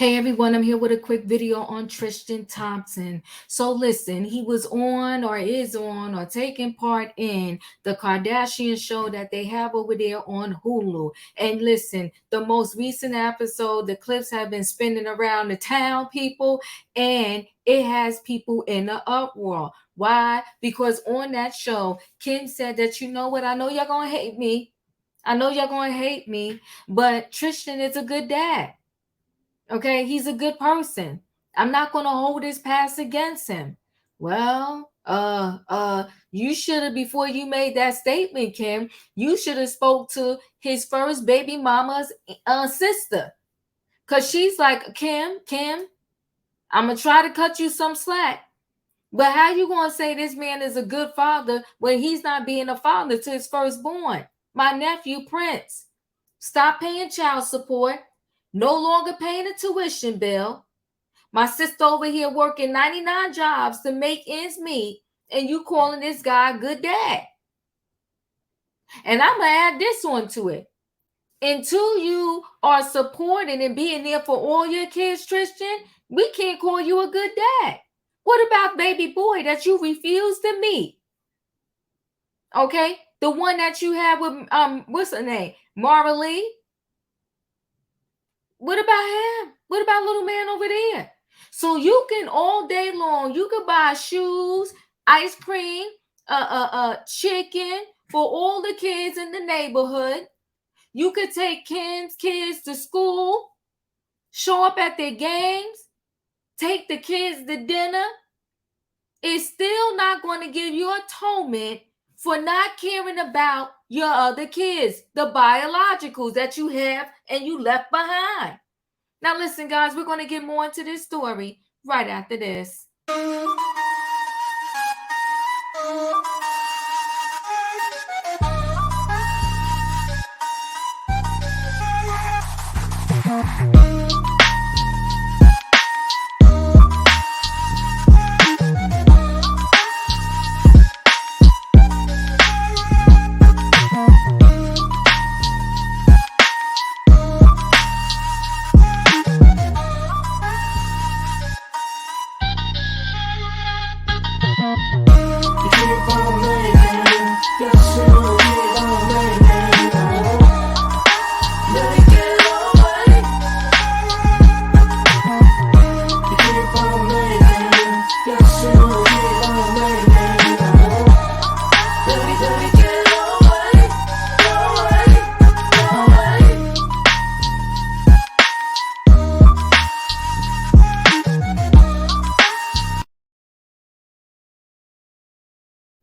Hey everyone, I'm here with a quick video on Tristan Thompson. So listen, he was on or is on or taking part in the Kardashian show that they have over there on Hulu. And listen, the most recent episode, the clips have been spinning around the town, people, and it has people in the uproar. Why? Because on that show, Kim said that, you know what, I know y'all gonna hate me. I know y'all gonna hate me, but Tristan is a good dad. Okay, he's a good person. I'm not going to hold his past against him. Well, you should have, before you made that statement, Kim, you should have spoke to his first baby mama's sister. Cause she's like, Kim, I'm gonna try to cut you some slack. But how you gonna say this man is a good father when he's not being a father to his firstborn? My nephew Prince. Stop paying child support. No longer paying a tuition bill. My sister over here working 99 jobs to make ends meet, and you calling this guy a good dad. And I'm going to add this on to it. Until you are supporting and being there for all your kids, Tristan, we can't call you a good dad. What about baby boy that you refuse to meet? Okay, the one that you have with what's her name, Mara Lee. What about him? What about little man over there? So you can all day long, you can buy shoes, ice cream, chicken for all the kids in the neighborhood. You could take Kim's kids to school, show up at their games, take the kids to dinner. It's still not going to give you atonement for not caring about your other kids, the biologicals that you have and you left behind. Now listen, guys, we're going to get more into this story right after this.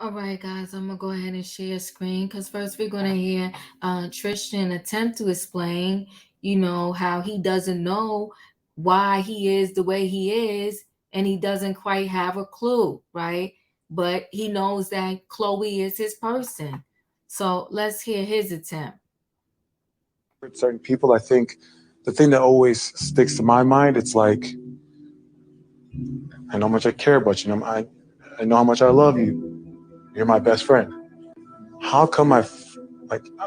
All right, guys, I'm going to go ahead and share screen because first we're going to hear Tristan attempt to explain, how he doesn't know why he is the way he is, and he doesn't quite have a clue, right? But he knows that Chloe is his person. So let's hear his attempt. Certain people, I think the thing that always sticks to my mind, it's like, I know how much I care about you. I know how much I love you. You're my best friend. How come I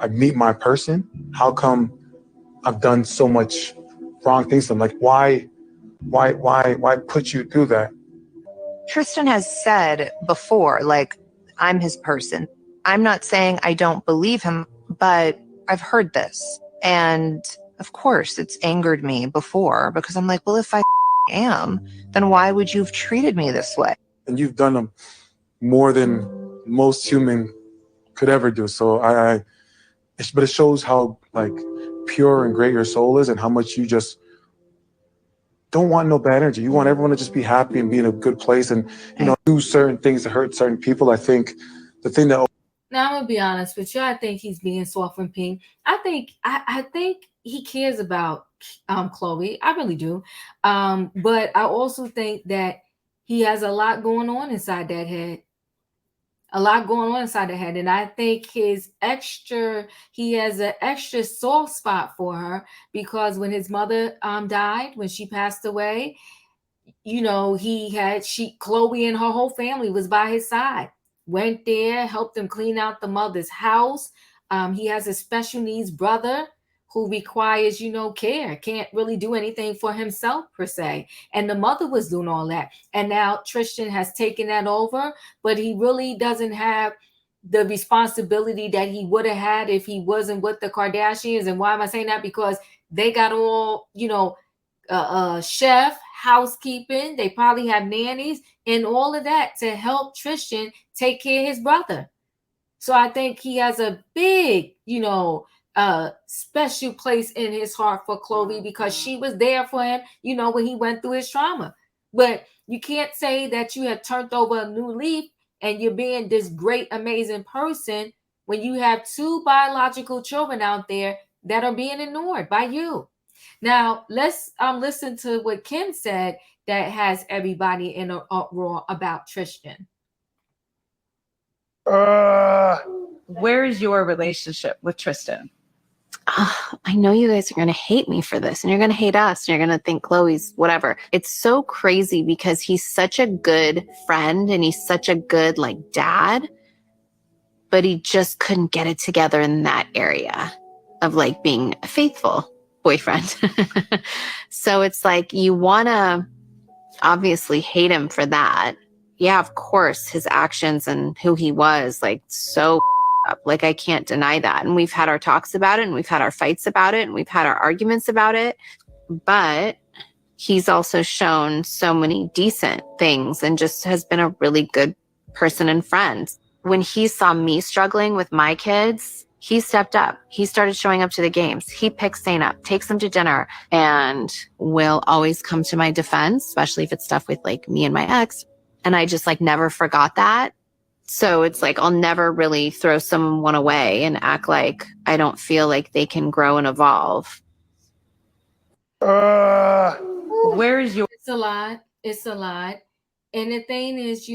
meet my person? How come I've done so much wrong things to them? Like, why put you through that? Tristan has said before, like, I'm his person. I'm not saying I don't believe him, but I've heard this. And of course, it's angered me before because I'm like, well, if I am, then why would you have treated me this way? And you've done them more than most human could ever do. So but it shows how like pure and great your soul is and how much you just don't want no bad energy. You want everyone to just be happy and be in a good place and, do certain things to hurt certain people. I think the thing that... Now I'm gonna be honest with you. I think he's being soft and pink. I think he cares about Chloe. I really do. But I also think that he has a lot going on inside that head. A lot going on inside the head, and I think he has an extra soft spot for her because when his mother died, when she passed away, Chloe and her whole family was by his side. Went there, helped him clean out the mother's house. He has a special needs brother who requires, care, can't really do anything for himself per se. And the mother was doing all that. And now Tristan has taken that over, but he really doesn't have the responsibility that he would have had if he wasn't with the Kardashians. And why am I saying that? Because they got all, chef, housekeeping, they probably have nannies and all of that to help Tristan take care of his brother. So I think he has a big, special place in his heart for Chloe because she was there for him, when he went through his trauma. But you can't say that you have turned over a new leaf and you're being this great, amazing person when you have two biological children out there that are being ignored by you. Now, let's listen to what Kim said that has everybody in an uproar about Tristan. Where is your relationship with Tristan? I know you guys are going to hate me for this, and you're going to hate us, and you're going to think Chloe's whatever. It's so crazy because he's such a good friend and he's such a good dad, but he just couldn't get it together in that area of being a faithful boyfriend. So it's you want to obviously hate him for that. Yeah, of course, his actions and who he was so up. I can't deny that. And we've had our talks about it, and we've had our fights about it, and we've had our arguments about it. But he's also shown so many decent things and just has been a really good person and friend. When he saw me struggling with my kids, he stepped up. He started showing up to the games. He picks Zane up, takes them to dinner, and will always come to my defense, especially if it's stuff with me and my ex. And I just never forgot that. So it's I'll never really throw someone away and act like I don't feel like they can grow and evolve. Where is your... It's a lot. It's a lot. And the thing is,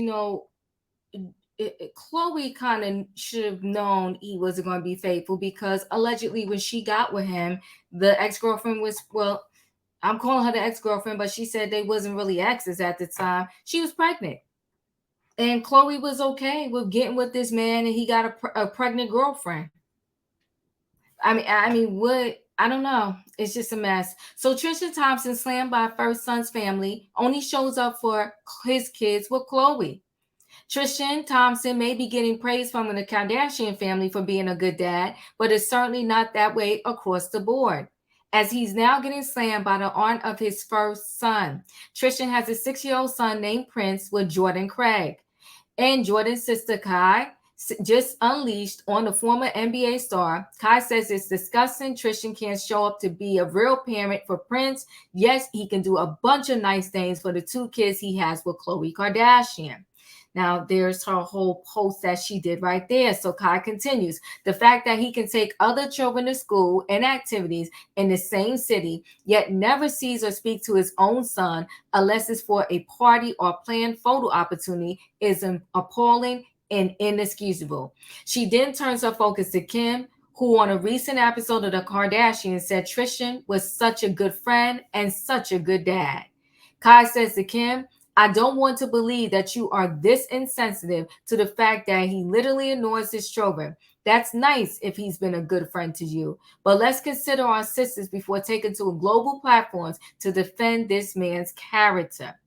Chloe kind of should have known he wasn't going to be faithful because allegedly when she got with him, the ex-girlfriend was, well, I'm calling her the ex-girlfriend, but she said they wasn't really exes at the time. She was pregnant. And Chloe was okay with getting with this man, and he got a pregnant girlfriend. I mean, what? I don't know. It's just a mess. So Tristan Thompson, slammed by first son's family, only shows up for his kids with Chloe. Tristan Thompson may be getting praise from the Kardashian family for being a good dad, but it's certainly not that way across the board, as he's now getting slammed by the aunt of his first son. Tristan has a 6-year-old son named Prince with Jordan Craig. And Jordan's sister Kai just unleashed on the former NBA star. Kai says it's disgusting. Tristan can't show up to be a real parent for Prince. Yes, he can do a bunch of nice things for the 2 kids he has with Khloe Kardashian. Now, there's her whole post that she did right there. So Kai continues. The fact that he can take other children to school and activities in the same city, yet never sees or speaks to his own son unless it's for a party or planned photo opportunity is appalling and inexcusable. She then turns her focus to Kim, who on a recent episode of The Kardashians said Tristan was such a good friend and such a good dad. Kai says to Kim, I don't want to believe that you are this insensitive to the fact that he literally ignores his children. That's nice if he's been a good friend to you. But let's consider our sisters before taking to global platforms to defend this man's character.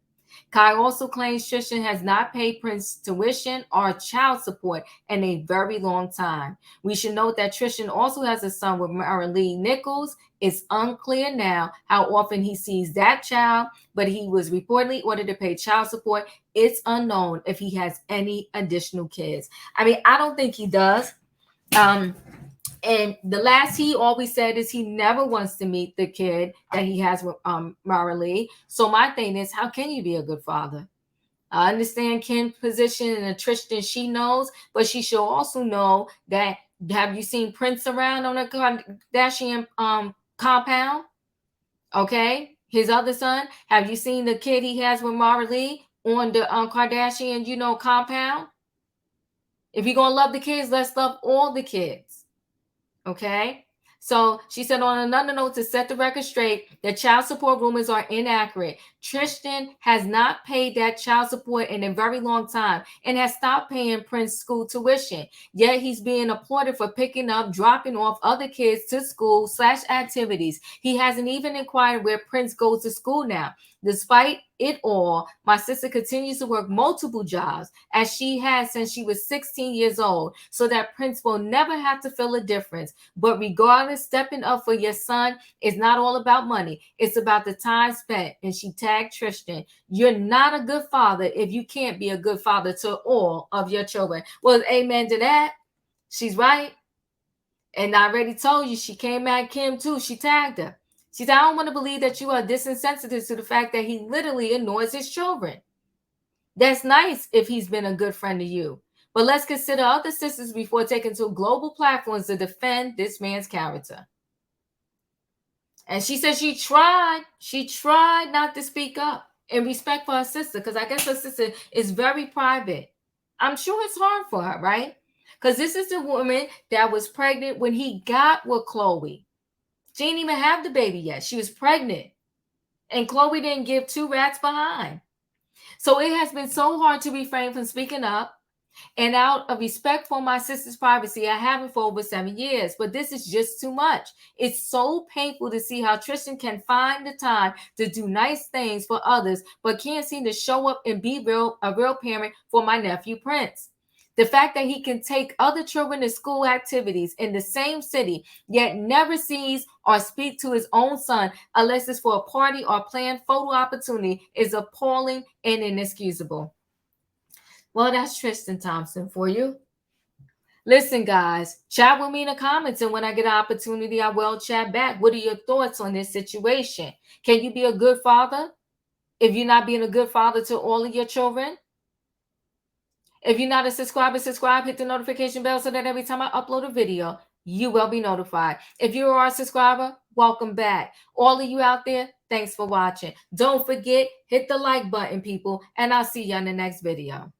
Kai also claims Tristan has not paid Prince tuition or child support in a very long time. We should note that Tristan also has a son with Marilee Nichols. It's unclear now how often he sees that child, but he was reportedly ordered to pay child support. It's unknown if he has any additional kids. I mean, I don't think he does. And the last he always said is he never wants to meet the kid that he has with Marilee. So my thing is, how can you be a good father? I understand Kim's position and Tristan, she knows, but she should also know that, have you seen Prince around on a Kardashian compound? Okay. His other son, have you seen the kid he has with Marilee on the Kardashian, compound? If you're going to love the kids, let's love all the kids. Okay. So she said, on another note, to set the record straight, the child support rumors are inaccurate. Tristan has not paid that child support in a very long time and has stopped paying Prince school tuition. Yet he's being applauded for picking up, dropping off other kids to school / activities. He hasn't even inquired where Prince goes to school now. Despite it all, my sister continues to work multiple jobs, as she has since she was 16 years old, so that Prince will never have to feel a difference. But regardless, stepping up for your son is not all about money. It's about the time spent. And she tagged Tristan. You're not a good father if you can't be a good father to all of your children. Well, amen to that. She's right. And I already told you, she came at Kim too. She tagged her. She said, I don't want to believe that you are disinsensitive to the fact that he literally annoys his children. That's nice if he's been a good friend to you. But let's consider other sisters before taking to global platforms to defend this man's character. And she said she tried not to speak up in respect for her sister, because I guess her sister is very private. I'm sure it's hard for her, right? Because this is the woman that was pregnant when he got with Chloe. She didn't even have the baby yet. She was pregnant. And Chloe didn't give two rats behind. So it has been so hard to refrain from speaking up. And out of respect for my sister's privacy, I haven't for over 7 years. But this is just too much. It's so painful to see how Tristan can find the time to do nice things for others, but can't seem to show up and be a real parent for my nephew Prince. The fact that he can take other children to school activities in the same city, yet never sees or speak to his own son unless it's for a party or planned photo opportunity is appalling and inexcusable. Well, that's Tristan Thompson for you. Listen, guys, chat with me in the comments, and when I get an opportunity, I will chat back. What are your thoughts on this situation? Can you be a good father if you're not being a good father to all of your children? If you're not a subscriber, subscribe, hit the notification bell so that every time I upload a video, you will be notified. If you are a subscriber, welcome back. All of you out there, thanks for watching. Don't forget, hit the like button, people, and I'll see you on the next video.